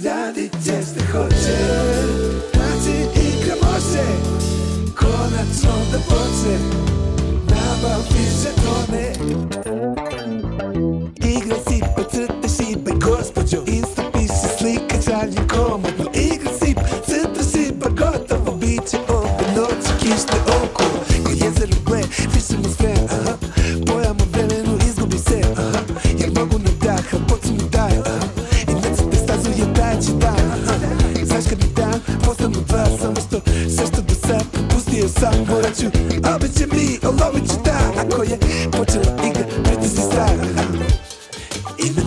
Radit će što hoće, znači igra može konačno da počne. Nabav više tone. Igra si pa crte šiba, gospođo, insta piše slike, šaljem komodno. Igra si pa crte šiba, gotovo biće oko noći, kište oko. Ko jezero ble, pišemo sve, aha. Pojamo vremenu, izgubi se, aha. Jer mogu na dah, pocu mi daj, aha. I necrte stazu je daći dan, aha. Znaš kad mi dan, postanu dva, samo što sve što do sad propustio sam. Morat ću, obeće mi, olovit ću dan. Ako je počela igra, preti si star, aha. I na